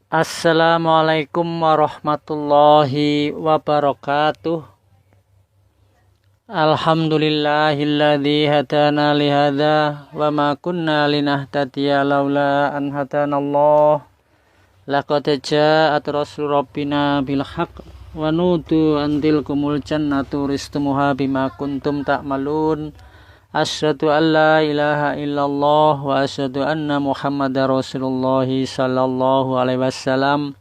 Assalamualaikum warahmatullahi wabarakatuh. Alhamdulillahilladzi hadana lihada wa ma kunna linahtadiya laula an hadanallah. Laqad ja'at rasul rabbina bil haqq wa nudu an tilkumul jannatu ristumuha bima kuntum ta'malun. Asyhadu an la ilaha illallah wa asyhadu anna Muhammadar Rasulullah sallallahu alaihi wasallam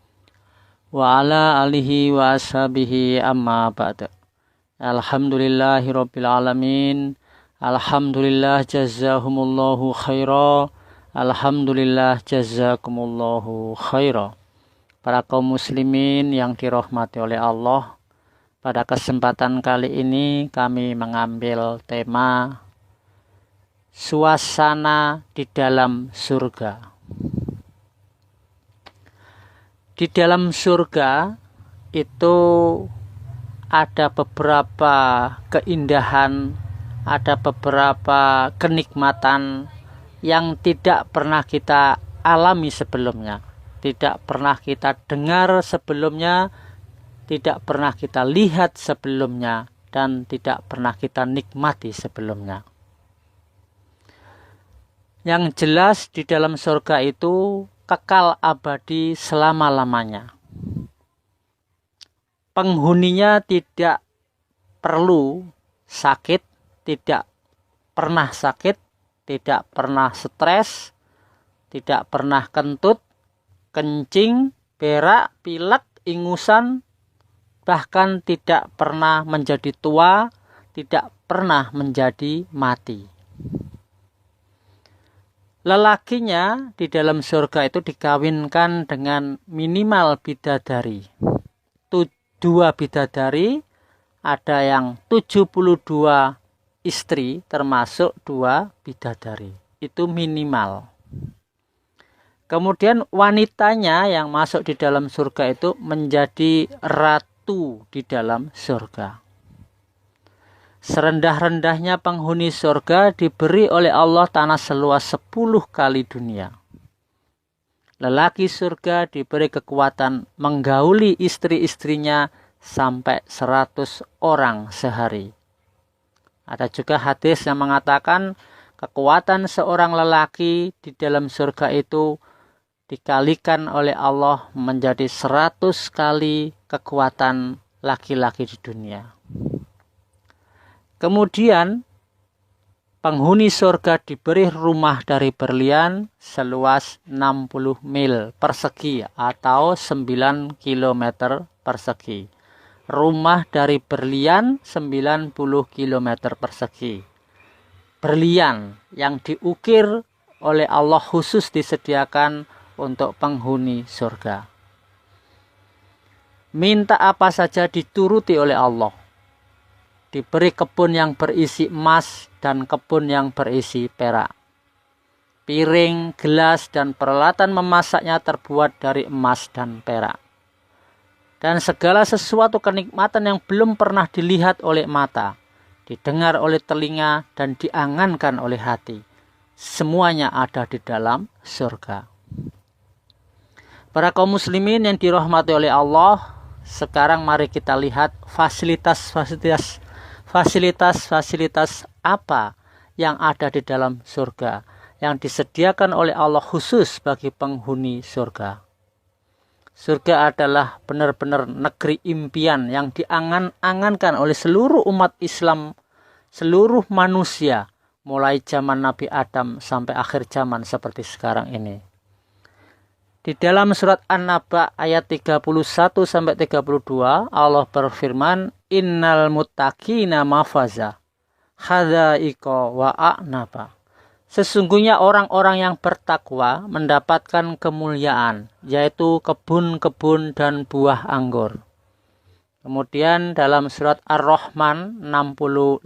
wa ala alihi wa ashabihi amma ba'd. Alhamdulillahi rabbil alamin. Alhamdulillah jazahumullahu khaira. Alhamdulillah jazakumullahu khaira. Para kaum muslimin yang dirahmati oleh Allah, pada kesempatan kali ini kami mengambil tema suasana di dalam surga. Di dalam surga itu ada beberapa keindahan, ada beberapa kenikmatan yang tidak pernah kita alami sebelumnya, tidak pernah kita dengar sebelumnya, tidak pernah kita lihat sebelumnya, dan tidak pernah kita nikmati sebelumnya. Yang jelas di dalam surga itu kekal abadi selama-lamanya. Penghuninya tidak perlu sakit, tidak pernah sakit, tidak pernah stres, tidak pernah kentut, kencing, berak, pilek, ingusan, bahkan tidak pernah menjadi tua, tidak pernah menjadi mati. Lelakinya di dalam surga itu dikawinkan dengan minimal bidadari. 2 bidadari, ada yang 72 istri termasuk 2 bidadari. Itu minimal. Kemudian wanitanya yang masuk di dalam surga itu menjadi ratu di dalam surga. Serendah-rendahnya penghuni surga diberi oleh Allah tanah seluas 10 kali dunia. Lelaki surga diberi kekuatan menggauli istri-istrinya sampai 100 orang sehari. Ada juga hadis yang mengatakan kekuatan seorang lelaki di dalam surga itu dikalikan oleh Allah menjadi 100 kali kekuatan laki-laki di dunia. Kemudian penghuni surga diberi rumah dari berlian seluas 60 mil persegi atau 9 km persegi. Rumah dari berlian 90 km persegi. Berlian yang diukir oleh Allah khusus disediakan untuk penghuni surga. Minta apa saja dituruti oleh Allah. Diberi kebun yang berisi emas dan kebun yang berisi perak. Piring, gelas, dan peralatan memasaknya terbuat dari emas dan perak. Dan segala sesuatu kenikmatan yang belum pernah dilihat oleh mata, didengar oleh telinga, dan diangankan oleh hati. Semuanya ada di dalam surga. Para kaum muslimin yang dirahmati oleh Allah, sekarang mari kita lihat fasilitas apa yang ada di dalam surga yang disediakan oleh Allah khusus bagi penghuni surga. Surga adalah benar-benar negeri impian yang diangan-angankan oleh seluruh umat Islam, seluruh manusia, mulai zaman Nabi Adam sampai akhir zaman seperti sekarang ini. Di dalam surat An-Naba ayat 31 sampai 32 Allah berfirman, innal muttaqina mafaza hadaiqa wa a'naba. Sesungguhnya orang-orang yang bertakwa mendapatkan kemuliaan, yaitu kebun-kebun dan buah anggur. Kemudian dalam surat Ar-Rahman 68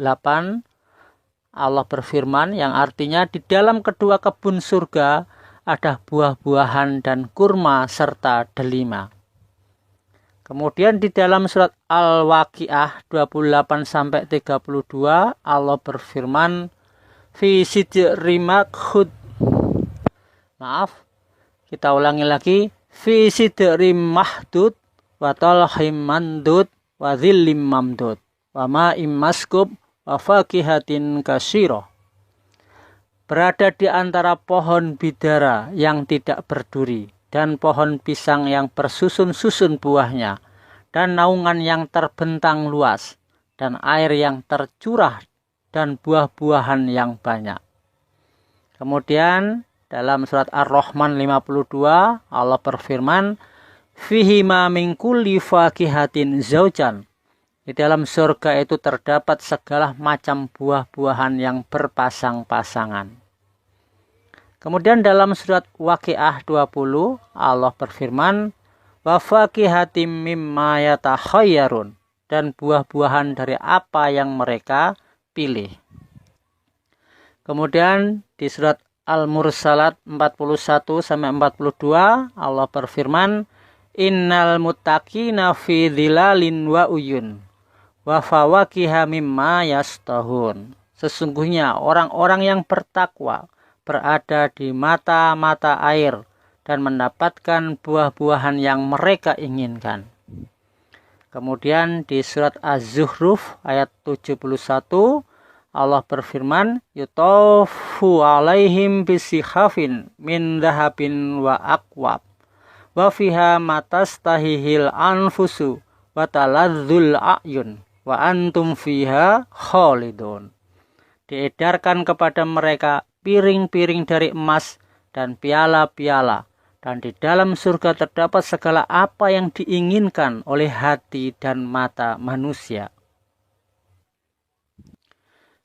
Allah berfirman yang artinya di dalam kedua kebun surga ada buah-buahan dan kurma serta delima. Kemudian di dalam surat Al-Waqiah 28 sampai 32 Allah berfirman fi sidri makhud. Kita ulangi lagi. fi sidrim mahdud wa talhim mandud wa dhillim mamdud wa ma'im maskub wa fakihatin kasyirah. Berada di antara pohon bidara yang tidak berduri dan pohon pisang yang bersusun-susun buahnya dan naungan yang terbentang luas dan air yang tercurah dan buah-buahan yang banyak. Kemudian dalam surat Ar-Rahman 52 Allah berfirman, fihi ma min kulli fakihatin zaujan. Di dalam surga itu terdapat segala macam buah-buahan yang berpasang-pasangan. Kemudian dalam surat Waqiah 20 Allah berfirman, wa fakihatim mimma yatakhayyarun, dan buah-buahan dari apa yang mereka pilih. Kemudian di surat Al-Mursalat 41 sampai 42 Allah berfirman, innal muttaqina fi dhilalin wa uyun wa fawakiha mimma yastahun. Sesungguhnya orang-orang yang bertakwa berada di mata-mata air dan mendapatkan buah-buahan yang mereka inginkan. Kemudian di surat Az-Zukhruf ayat 71 Allah berfirman, yutafu alaihim bisihafin min dhahabin wa akwab wa fiha matastahihil anfusu wa taladzul a'yun wa antum fiha khalidun. Diedarkan kepada mereka piring-piring dari emas dan piala-piala, dan di dalam surga terdapat segala apa yang diinginkan oleh hati dan mata manusia.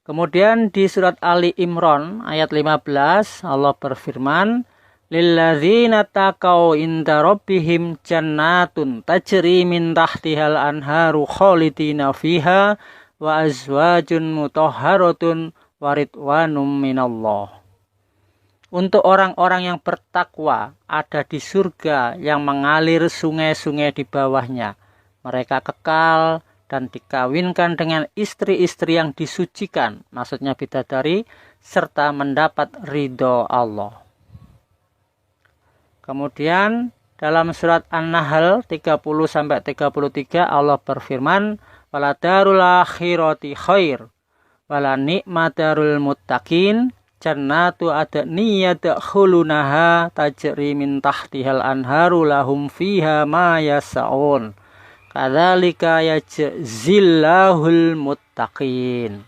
Kemudian di surat Ali Imran ayat 15 Allah berfirman, lilladzina taqaw inda rabbihim jannatun tajri min tahtihal anharu khalidina fiha wa azwajun mutahharatun waridwanum minallah. Untuk orang-orang yang bertakwa ada di surga yang mengalir sungai-sungai di bawahnya. Mereka kekal dan dikawinkan dengan istri-istri yang disucikan, maksudnya bidadari, serta mendapat ridho Allah. Kemudian dalam surat An-Nahl 30-33 Allah berfirman, wala darul akhirati khair wala ni'madarul muttaqin jannatu adni yadkhulunaha tajri min tahtihal anharu lahum fiha ma yas'un kadzalika yajzillahul muttaqin.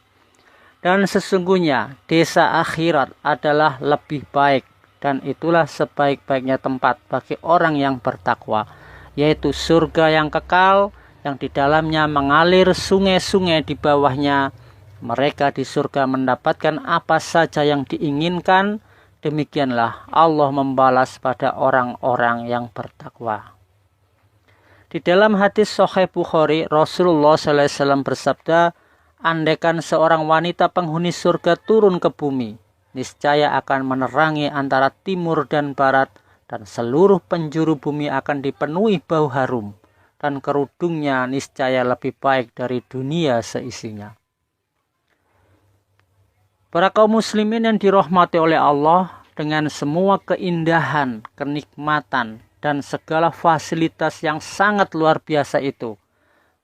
Dan sesungguhnya desa akhirat adalah lebih baik, dan itulah sebaik-baiknya tempat bagi orang yang bertakwa, yaitu surga yang kekal yang di dalamnya mengalir sungai-sungai di bawahnya. Mereka di surga mendapatkan apa saja yang diinginkan. Demikianlah Allah membalas pada orang-orang yang bertakwa. Di dalam hadis Sahih Bukhari, Rasulullah SAW bersabda, andaikan seorang wanita penghuni surga turun ke bumi, niscaya akan menerangi antara timur dan barat, dan seluruh penjuru bumi akan dipenuhi bau harum, dan kerudungnya niscaya lebih baik dari dunia seisinya. Para kaum muslimin yang dirahmati oleh Allah, dengan semua keindahan, kenikmatan, dan segala fasilitas yang sangat luar biasa itu,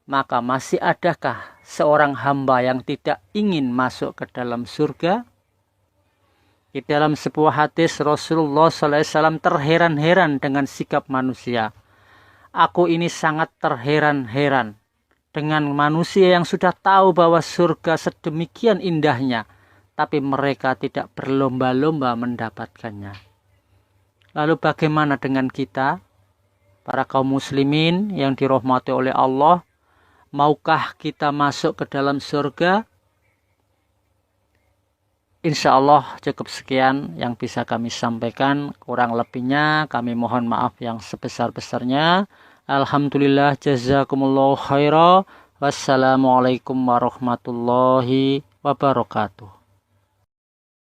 maka masih adakah seorang hamba yang tidak ingin masuk ke dalam surga? Di dalam sebuah hadis Rasulullah SAW terheran-heran dengan sikap manusia. Aku ini sangat terheran-heran dengan manusia yang sudah tahu bahwa surga sedemikian indahnya, tapi mereka tidak berlomba-lomba mendapatkannya. Lalu bagaimana dengan kita, para kaum muslimin yang dirahmati oleh Allah? Maukah kita masuk ke dalam surga? Insya Allah cukup sekian yang bisa kami sampaikan. Kurang lebihnya kami mohon maaf yang sebesar-besarnya. Alhamdulillah, jazakumullahu khairan. Wassalamualaikum warahmatullahi wabarakatuh.